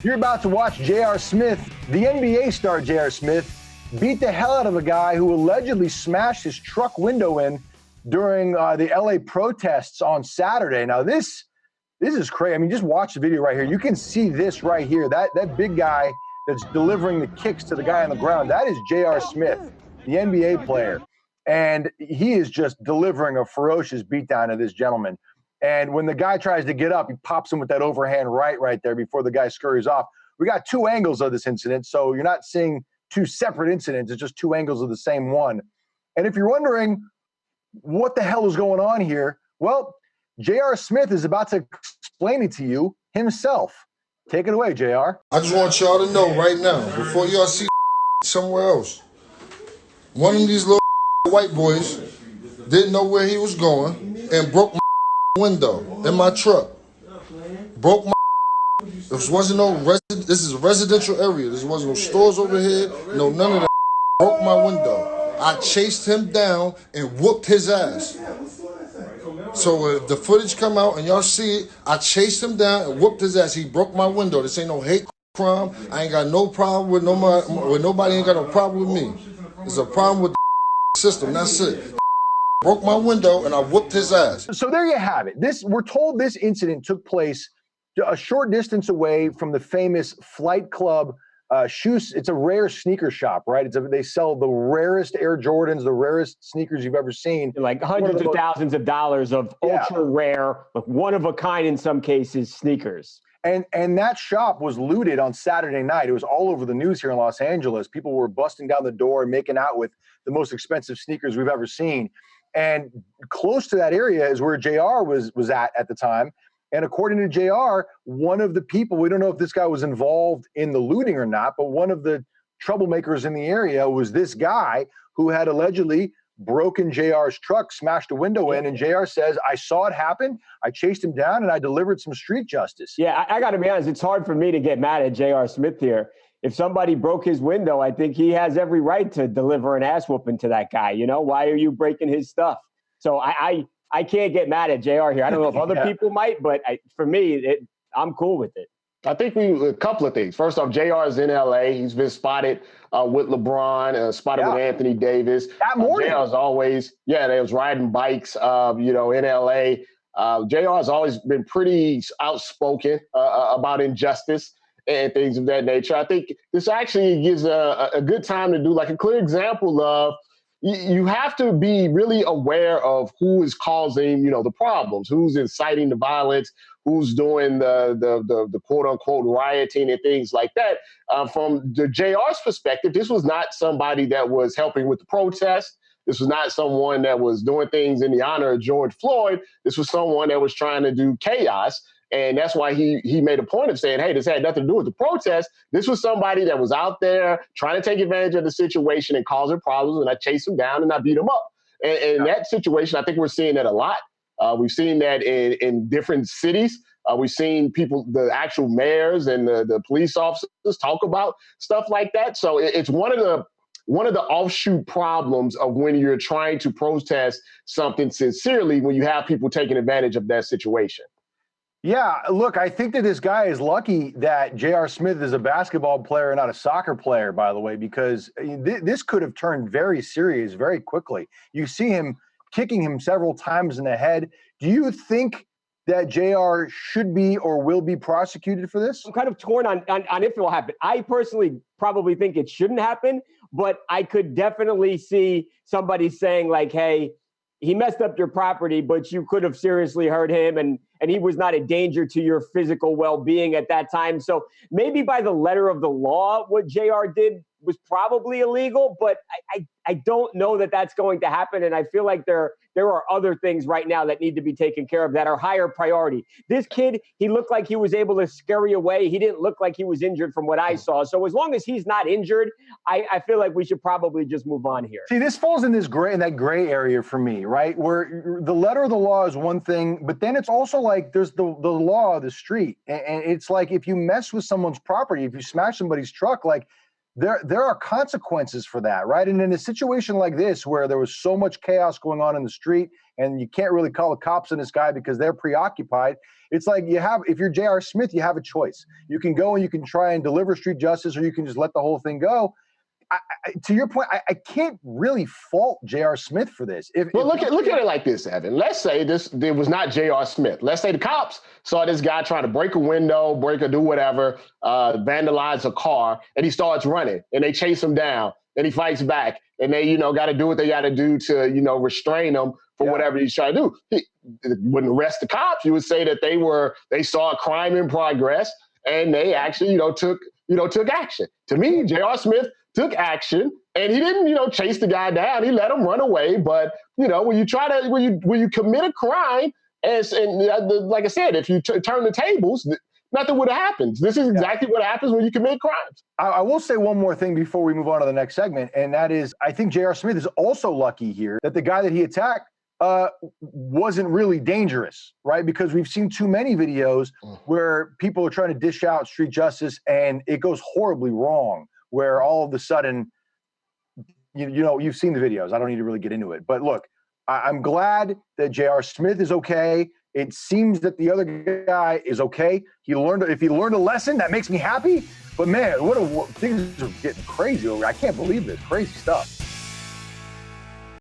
You're about to watch J.R. Smith, the NBA star J.R. Smith, beat the hell out of a guy who allegedly smashed his truck window in during the LA protests on Saturday. Now, this is crazy. I mean, just watch the video right here. You can see this right here. That big guy that's delivering the kicks to the guy on the ground, that is J.R. Smith, the NBA player. And he is just delivering a ferocious beatdown to this gentleman. And when the guy tries to get up, he pops him with that overhand right there before the guy scurries off. We got two angles of this incident, so you're not seeing two separate incidents. It's just two angles of the same one. And if you're wondering what the hell is going on here, well, J.R. Smith is about to explain it to you himself. Take it away, J.R. I just want y'all to know right now, before y'all see somewhere else, one of these little white boys didn't know where he was going and broke my window in my truck. Broke my. This wasn't no this is a residential area. There wasn't no stores over here. No, none of that. Broke my window. I chased him down and whooped his ass. So if the footage come out and y'all see it, I chased him down and whooped his ass. He broke my window. This ain't no hate crime. I ain't got no problem with nobody. Ain't got no problem with me. It's a problem with the system. That's it. Broke my window and I whooped his ass. So there you have it. We're told this incident took place a short distance away from the famous Flight Club shoes. It's a rare sneaker shop, right? They sell the rarest Air Jordans, the rarest sneakers you've ever seen. Like hundreds of thousands of dollars of ultra rare, one of a kind in some cases, sneakers. And that shop was looted on Saturday night. It was all over the news here in Los Angeles. People were busting down the door and making out with the most expensive sneakers we've ever seen. And close to that area is where JR was at the time. And according to JR, one of the people, we don't know if this guy was involved in the looting or not, but one of the troublemakers in the area was this guy who had allegedly broken JR's truck, smashed a window in, and JR says, I saw it happen, I chased him down, and I delivered some street justice. Yeah, I got to be honest, it's hard for me to get mad at JR Smith here. If somebody broke his window, I think he has every right to deliver an ass whooping to that guy. You know, why are you breaking his stuff? So I can't get mad at JR here. I don't know if other people might, but for me, I'm cool with it. I think a couple of things. First off, JR is in LA. He's been spotted with LeBron, spotted with Anthony Davis. That morning. JR is always, they was riding bikes, in LA. JR has always been pretty outspoken about injustice and things of that nature. I think this actually gives a good time to do like a clear example of you have to be really aware of who is causing, the problems, who's inciting the violence, who's doing the quote unquote rioting and things like that. From the JR's perspective, this was not somebody that was helping with the protest. This was not someone that was doing things in the honor of George Floyd. This was someone that was trying to do chaos. And that's why he made a point of saying, hey, this had nothing to do with the protest. This was somebody that was out there trying to take advantage of the situation and causing problems, and I chased him down and I beat him up. And in that situation, I think we're seeing that a lot. We've seen that in different cities. We've seen people, the actual mayors and the police officers talk about stuff like that. So it's one of the offshoot problems of when you're trying to protest something sincerely, when you have people taking advantage of that situation. Yeah, look, I think that this guy is lucky that J.R. Smith is a basketball player and not a soccer player, by the way, because this could have turned very serious very quickly. You see him kicking him several times in the head. Do you think that JR should be or will be prosecuted for this? I'm kind of torn on if it will happen. I personally probably think it shouldn't happen, but I could definitely see somebody saying like, hey, he messed up your property, but you could have seriously hurt him, and he was not a danger to your physical well-being at that time. So maybe by the letter of the law, what JR did was probably illegal, but I don't know that that's going to happen. And I feel like there are other things right now that need to be taken care of that are higher priority. This kid, he looked like he was able to scurry away. He didn't look like he was injured from what I saw. So as long as he's not injured, I feel like we should probably just move on here. See, this falls in that gray area for me, right? Where the letter of the law is one thing, but then it's also like there's the law of the street. And it's like if you mess with someone's property, if you smash somebody's truck, like there are consequences for that, right? And in a situation like this, where there was so much chaos going on in the street, and you can't really call the cops on this guy because they're preoccupied, it's like if you're J.R. Smith, you have a choice. You can go and you can try and deliver street justice, or you can just let the whole thing go. To your point, I can't really fault J.R. Smith for this. Look at it like this, Evan. Let's say it was not J.R. Smith. Let's say the cops saw this guy trying to break a window, do whatever, vandalize a car, and he starts running, and they chase him down, and he fights back, and they, got to do what they got to do to, restrain him for whatever he's trying to do. He wouldn't arrest the cops. You would say that they saw a crime in progress, and they actually, took action. To me, J.R. Smith took action, and he didn't, chase the guy down. He let him run away. But, when you commit a crime, and like I said, if you turn the tables, nothing would have happened. This is exactly what happens when you commit crimes. I will say one more thing before we move on to the next segment, and that is, I think J.R. Smith is also lucky here that the guy that he attacked wasn't really dangerous, right? Because we've seen too many videos where people are trying to dish out street justice, and it goes horribly wrong, where all of a sudden, you've seen the videos. I don't need to really get into it. But look, I'm glad that J.R. Smith is okay. It seems that the other guy is okay. If he learned a lesson, that makes me happy. But man, things are getting crazy over. I can't believe this. Crazy stuff.